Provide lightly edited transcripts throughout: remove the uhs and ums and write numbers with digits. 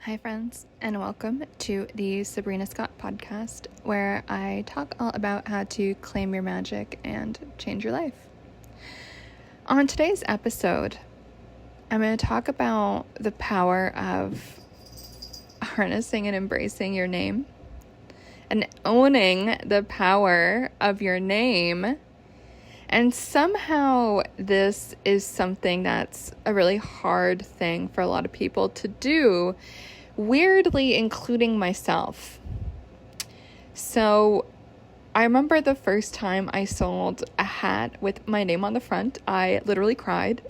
Hi friends, and welcome to the Sabrina Scott podcast, where I talk all about how to claim your magic and change your life. On today's episode, I'm going to talk about the power of harnessing and embracing your name and owning the power of your name. And somehow this is something that's a really hard thing for a lot of people to do, weirdly including myself. So I remember the first time I sold a hat with my name on the front, I literally cried.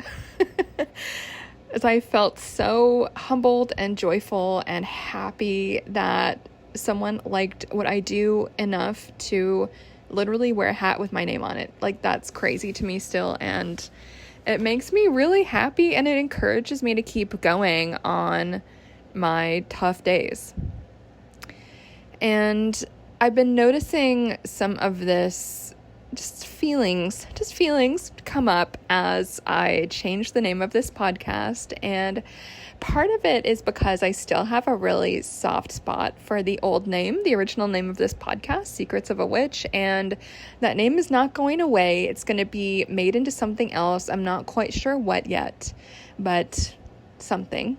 As I felt so humbled and joyful and happy that someone liked what I do enough to literally wear a hat with my name on it. Like, that's crazy to me still, and it makes me really happy, and it encourages me to keep going on my tough days. And I've been noticing some of this just feelings come up as I change the name of this podcast, and part of it is because I still have a really soft spot for the old name, the original name of this podcast, Secrets of a Witch, and that name is not going away. It's going to be made into something else. I'm not quite sure what yet, but something.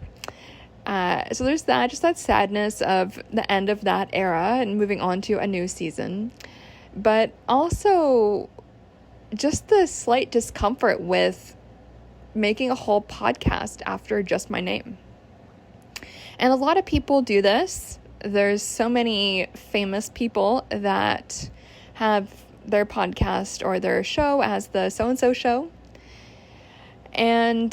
So there's that, just that sadness of the end of that era and moving on to a new season, but also just the slight discomfort with making a whole podcast after just my name. And a lot of people do this. There's so many famous people that have their podcast or their show as the so-and-so show. And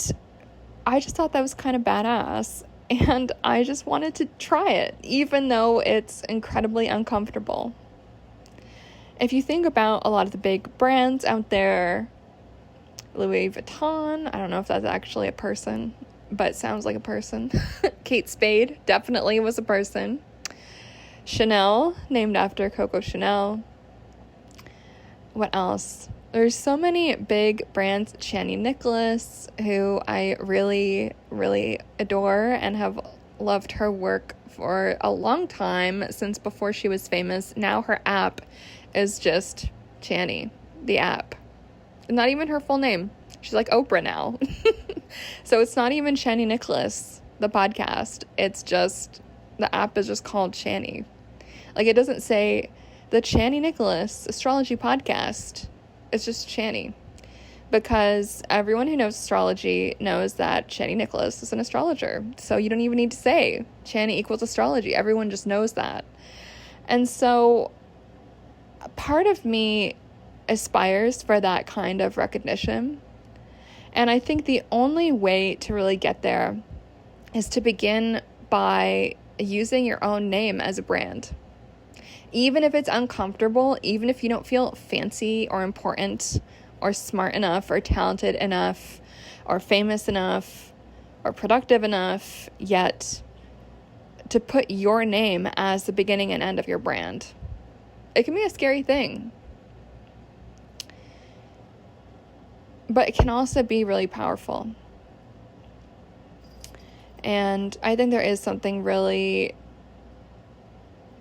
I just thought that was kind of badass. And I just wanted to try it, even though it's incredibly uncomfortable. If you think about a lot of the big brands out there, Louis Vuitton, I don't know if that's actually a person, but sounds like a person. Kate Spade definitely was a person. Chanel, named after Coco Chanel. What else? There's so many big brands. Chani Nicholas, who I really, really adore and have loved her work for a long time, since before she was famous. Now her app is just Chani, the app. Not even her full name. She's like Oprah now. So it's not even Chani Nicholas, the podcast. It's just, the app is just called Chani. Like, it doesn't say the Chani Nicholas Astrology Podcast. It's just Chani. Because everyone who knows astrology knows that Chani Nicholas is an astrologer. So you don't even need to say Chani equals astrology. Everyone just knows that. And so part of me aspires for that kind of recognition. And I think the only way to really get there is to begin by using your own name as a brand. Even if it's uncomfortable, even if you don't feel fancy or important or smart enough or talented enough or famous enough or productive enough yet to put your name as the beginning and end of your brand. It can be a scary thing. But it can also be really powerful. And I think there is something really,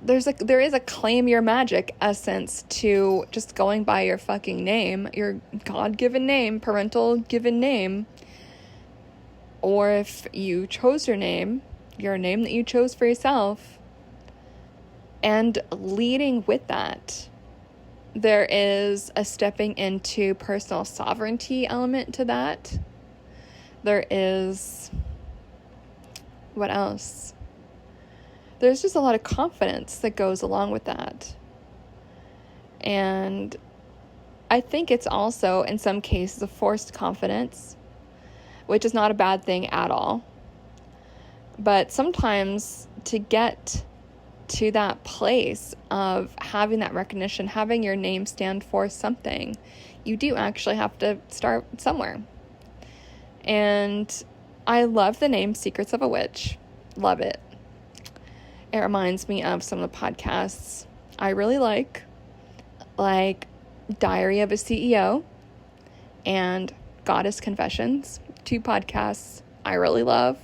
there is a claim your magic essence to just going by your fucking name, your God-given name, parental given name. Or if you chose your name that you chose for yourself, and leading with that. There is a stepping into personal sovereignty element to that. There is, what else? There's just a lot of confidence that goes along with that. And I think it's also, in some cases, a forced confidence, which is not a bad thing at all. But sometimes to get to that place of having that recognition, having your name stand for something, you do actually have to start somewhere. And I love the name Secrets of a Witch. Love it. It reminds me of some of the podcasts I really like Diary of a CEO and Goddess Confessions, 2 podcasts I really love.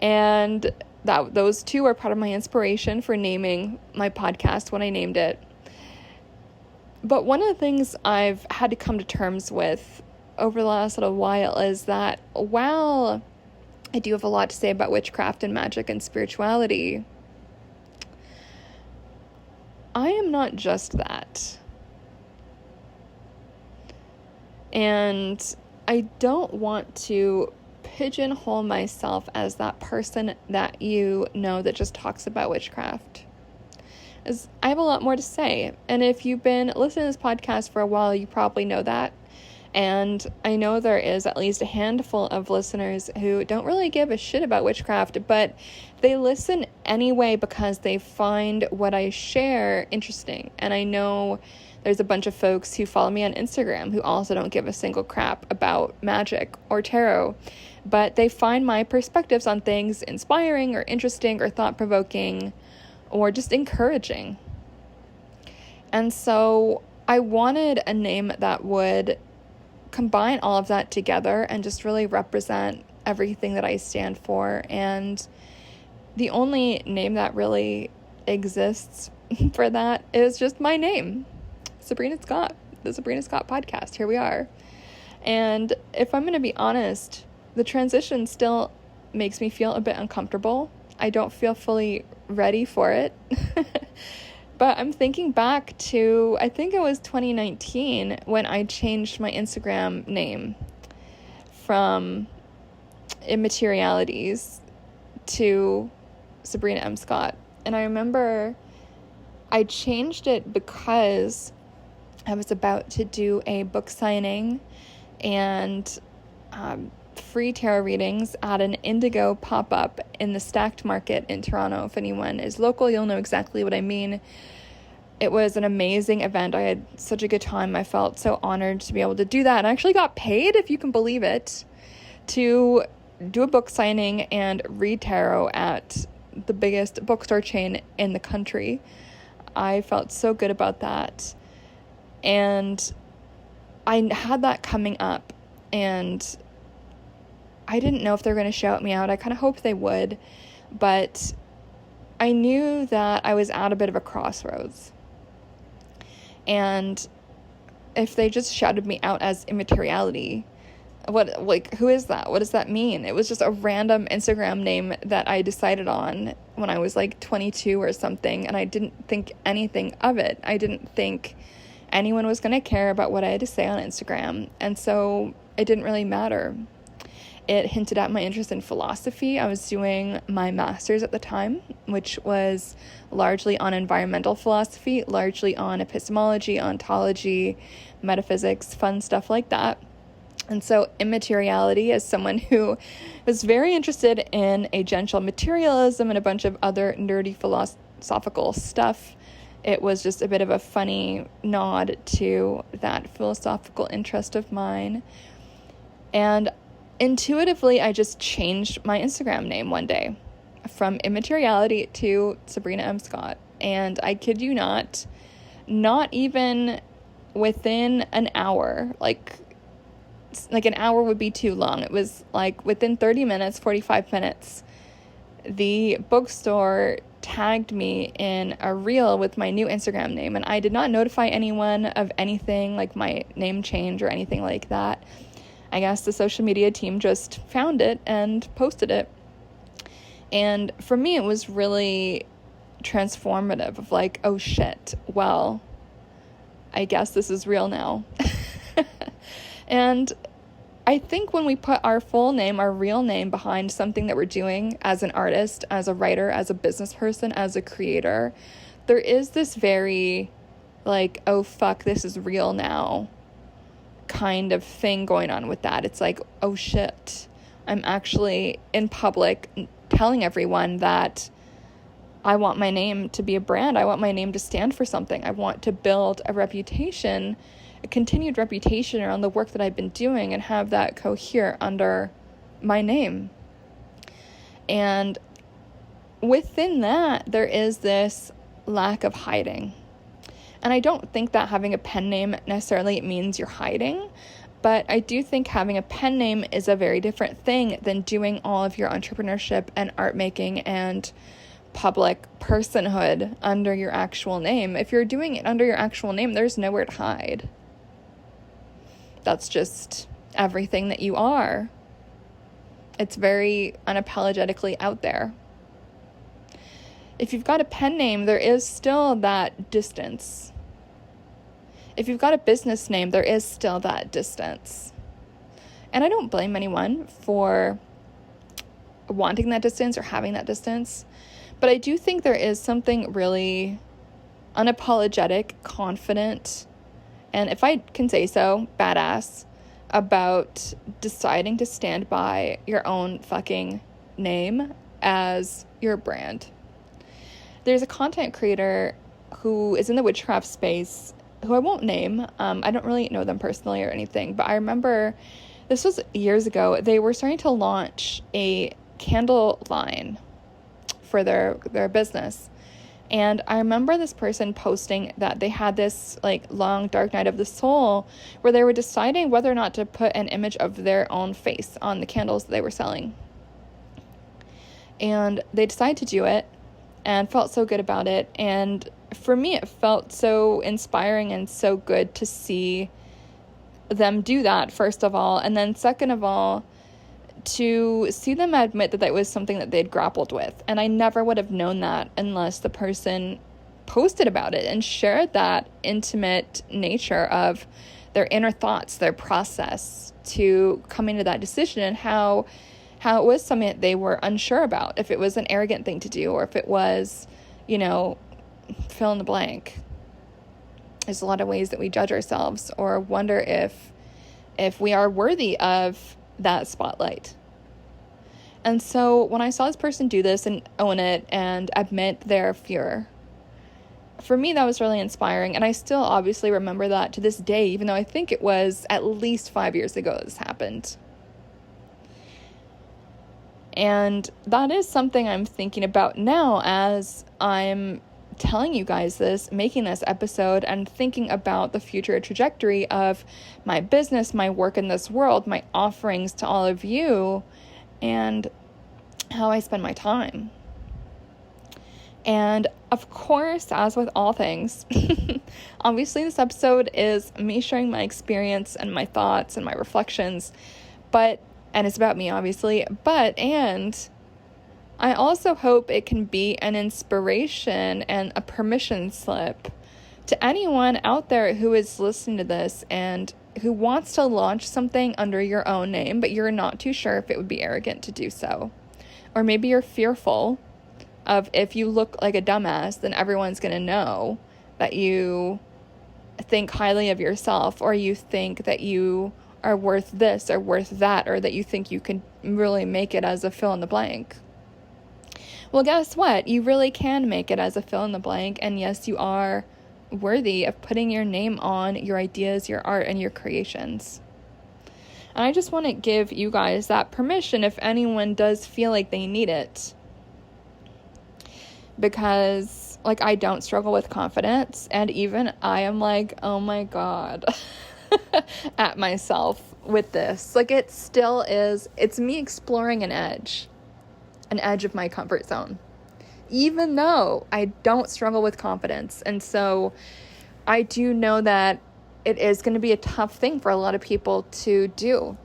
And those two are part of my inspiration for naming my podcast when I named it. But one of the things I've had to come to terms with over the last little while is that while I do have a lot to say about witchcraft and magic and spirituality, I am not just that. And I don't want to pigeonhole myself as that person that you know that just talks about witchcraft. As I have a lot more to say. And if you've been listening to this podcast for a while, you probably know that. And I know there is at least a handful of listeners who don't really give a shit about witchcraft, but they listen anyway because they find what I share interesting. And I know there's a bunch of folks who follow me on Instagram who also don't give a single crap about magic or tarot, but they find my perspectives on things inspiring or interesting or thought-provoking or just encouraging. And so I wanted a name that would combine all of that together and just really represent everything that I stand for. And the only name that really exists for that is just my name, Sabrina Scott, the Sabrina Scott podcast. Here we are. And if I'm going to be honest, the transition still makes me feel a bit uncomfortable. I don't feel fully ready for it. But I'm thinking back to, I think it was 2019 when I changed my Instagram name from Immaterialities to Sabrina M. Scott. And I remember I changed it because I was about to do a book signing and free tarot readings at an Indigo pop-up in the Stacked Market in Toronto. If anyone is local, you'll know exactly what I mean. It was an amazing event. I had such a good time. I felt so honored to be able to do that. And I actually got paid, if you can believe it, to do a book signing and read tarot at the biggest bookstore chain in the country. I felt so good about that. And I had that coming up, and I didn't know if they were going to shout me out. I kind of hoped they would, but I knew that I was at a bit of a crossroads. And if they just shouted me out as immateriality, who is that? What does that mean? It was just a random Instagram name that I decided on when I was like 22 or something, and I didn't think anything of it. I didn't think anyone was going to care about what I had to say on Instagram, and so it didn't really matter. It hinted at my interest in philosophy. I was doing my master's at the time, which was largely on environmental philosophy, largely on epistemology, ontology, metaphysics, fun stuff like that. And so immateriality, as someone who was very interested in agential materialism and a bunch of other nerdy philosophical stuff, it was just a bit of a funny nod to that philosophical interest of mine. And intuitively, I just changed my Instagram name one day from Immateriality to Sabrina M. Scott. And I kid you not even within an hour, like an hour would be too long. It was like within 30 minutes, 45 minutes, the bookstore tagged me in a reel with my new Instagram name. And I did not notify anyone of anything like my name change or anything like that. I guess the social media team just found it and posted it. And for me, it was really transformative of like, oh shit, well, I guess this is real now. And I think when we put our full name, our real name behind something that we're doing as an artist, as a writer, as a business person, as a creator, there is this very like, oh fuck, this is real now kind of thing going on with that. It's like, oh shit, I'm actually in public telling everyone that I want my name to be a brand. I want my name to stand for something. I want to build a reputation, a continued reputation around the work that I've been doing and have that cohere under my name. And within that, there is this lack of hiding. And I don't think that having a pen name necessarily means you're hiding, But I do think having a pen name is a very different thing than doing all of your entrepreneurship and art making and public personhood under your actual name. If you're doing it under your actual name, there's nowhere to hide. That's just everything that you are. It's very unapologetically out there. If you've got a pen name, there is still that distance. If you've got a business name, there is still that distance. And I don't blame anyone for wanting that distance or having that distance. But I do think there is something really unapologetic, confident, and if I can say so, badass about deciding to stand by your own fucking name as your brand. There's a content creator who is in the witchcraft space who I won't name. I don't really know them personally or anything, but I remember this was years ago. They were starting to launch a candle line for their business. And I remember this person posting that they had this like long dark night of the soul where they were deciding whether or not to put an image of their own face on the candles that they were selling. And they decided to do it and felt so good about it. And for me, it felt so inspiring and so good to see them do that, first of all. And then second of all, to see them admit that that was something that they'd grappled with. And I never would have known that unless the person posted about it and shared that intimate nature of their inner thoughts, their process to coming to that decision, and how it was something that they were unsure about, if it was an arrogant thing to do or if it was, fill in the blank. There's a lot of ways that we judge ourselves or wonder if we are worthy of that spotlight. And so when I saw this person do this and own it and admit their fear, for me that was really inspiring. And I still obviously remember that to this day, even though I think it was at least 5 years ago this happened. And that is something I'm thinking about now as I'm telling you guys this, making this episode, and thinking about the future trajectory of my business, my work in this world, my offerings to all of you, and how I spend my time. And of course, as with all things, obviously this episode is me sharing my experience and my thoughts and my reflections, and it's about me, obviously, and I also hope it can be an inspiration and a permission slip to anyone out there who is listening to this and who wants to launch something under your own name, but you're not too sure if it would be arrogant to do so. Or maybe you're fearful of, if you look like a dumbass, then everyone's going to know that you think highly of yourself, or you think that you are worth this or worth that, or that you think you can really make it as a fill in the blank. Well, guess what? You really can make it as a fill in the blank, and yes, you are worthy of putting your name on your ideas, your art, and your creations. And I just want to give you guys that permission if anyone does feel like they need it. Because, I don't struggle with confidence, and even I am like, oh my God, at myself with this. It still is, it's me exploring an edge of my comfort zone, even though I don't struggle with confidence. And so I do know that it is going to be a tough thing for a lot of people to do.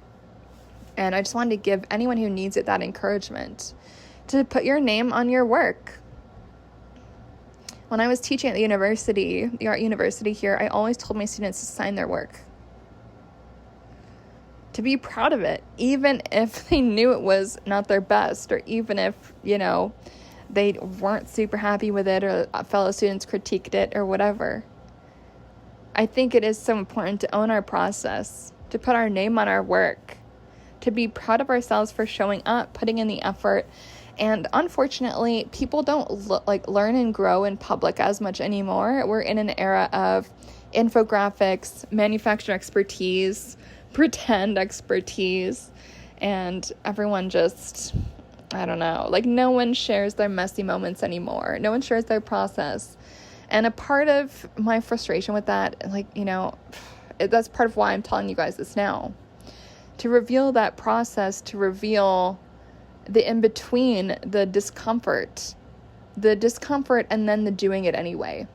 And I just wanted to give anyone who needs it that encouragement to put your name on your work. When I was teaching at the university, the art university here, I always told my students to sign their work, to be proud of it, even if they knew it was not their best, or even if, they weren't super happy with it, or fellow students critiqued it, or whatever. I think it is so important to own our process, to put our name on our work, to be proud of ourselves for showing up, putting in the effort. And unfortunately, people don't learn and grow in public as much anymore. We're in an era of infographics, manufacturer expertise, pretend expertise, and everyone just, I don't know, no one shares their messy moments anymore. No one shares their process. And a part of my frustration with that, that's part of why I'm telling you guys this now. To reveal that process, to reveal the in-between, the discomfort, and then the doing it anyway.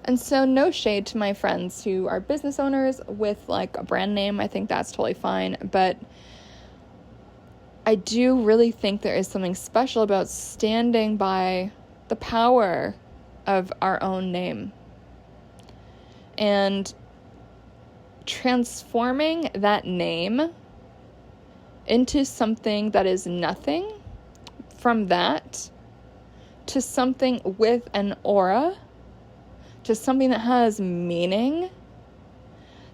And so no shade to my friends who are business owners with like a brand name. I think that's totally fine. But I do really think there is something special about standing by the power of our own name and transforming that name into something that is nothing, from that to something with an aura, to something that has meaning,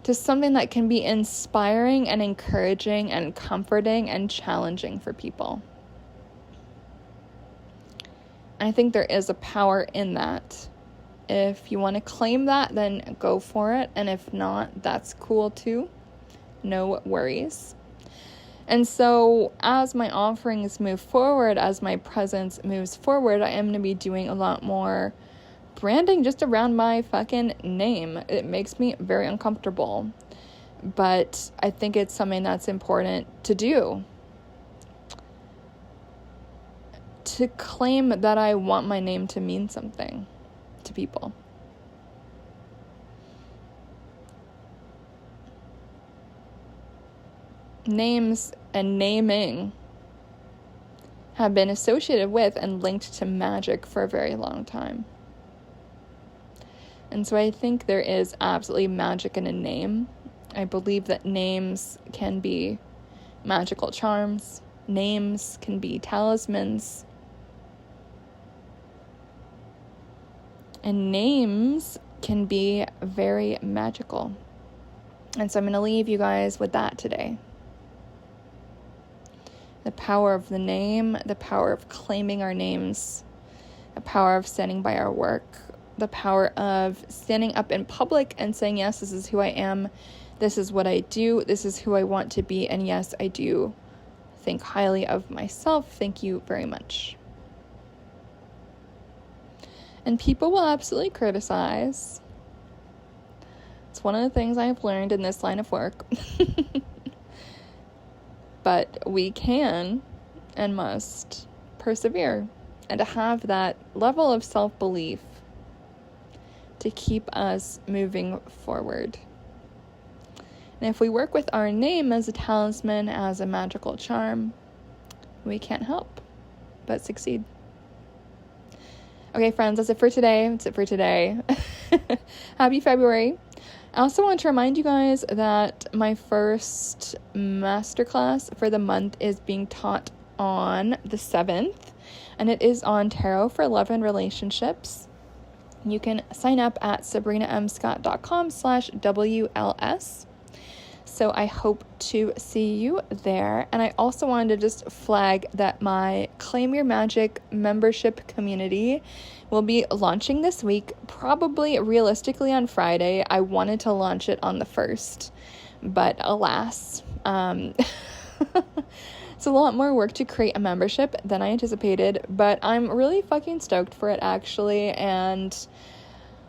to something that can be inspiring and encouraging and comforting and challenging for people. I think there is a power in that. If you want to claim that, then go for it. And if not, that's cool too. No worries. And so as my offerings move forward, as my presence moves forward, I am going to be doing a lot more branding just around my fucking name. It makes me very uncomfortable, but I think it's something that's important to do. To claim that I want my name to mean something to people. Names and naming have been associated with and linked to magic for a very long time. And so I think there is absolutely magic in a name. I believe that names can be magical charms. Names can be talismans. And names can be very magical. And so I'm going to leave you guys with that today. The power of the name, the power of claiming our names, the power of standing by our work, the power of standing up in public and saying, yes, this is who I am, this is what I do, this is who I want to be, and yes, I do think highly of myself. Thank you very much. And people will absolutely criticize. It's one of the things I've learned in this line of work. But we can and must persevere, and to have that level of self-belief to keep us moving forward. And if we work with our name as a talisman, as a magical charm, we can't help but succeed. Okay, friends, that's it for today. Happy February. I also want to remind you guys that my first masterclass for the month is being taught on the 7th, and it is on Tarot for Love and Relationships. You can sign up at sabrinamscott.com/WLS. So I hope to see you there. And I also wanted to just flag that my Claim Your Magic membership community will be launching this week, probably realistically on Friday. I wanted to launch it on the 1st, but alas, it's a lot more work to create a membership than I anticipated, but I'm really fucking stoked for it actually. And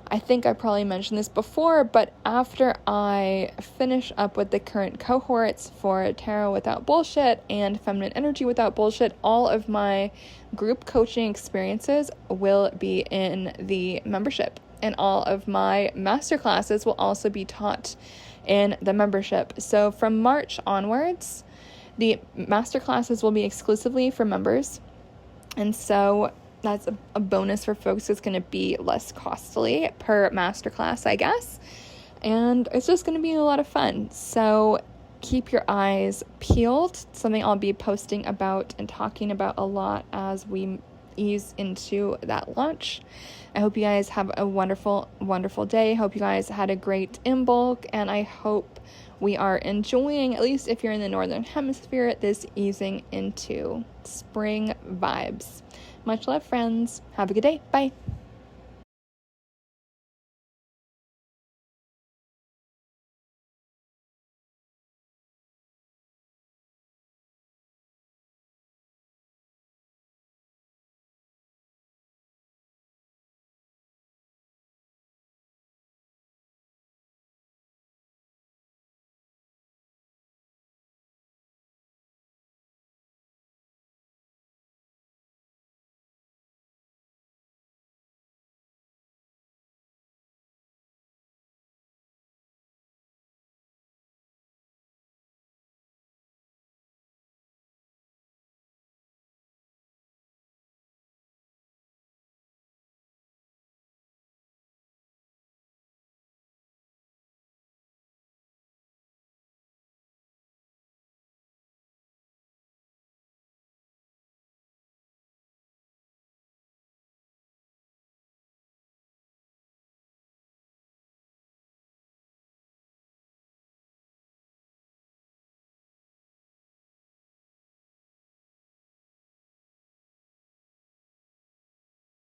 I think I probably mentioned this before, but after I finish up with the current cohorts for Tarot Without Bullshit and Feminine Energy Without Bullshit, all of my group coaching experiences will be in the membership, and all of my masterclasses will also be taught in the membership. So from March onwards, the masterclasses will be exclusively for members, and so that's a bonus for folks. It's going to be less costly per masterclass, I guess. And it's just going to be a lot of fun. So keep your eyes peeled. Something I'll be posting about and talking about a lot as we ease into that launch. I hope you guys have a wonderful, wonderful day. Hope you guys had a great Imbolc, and I hope we are enjoying, at least if you're in the Northern Hemisphere, this easing into spring vibes. Much love, friends. Have a good day. Bye.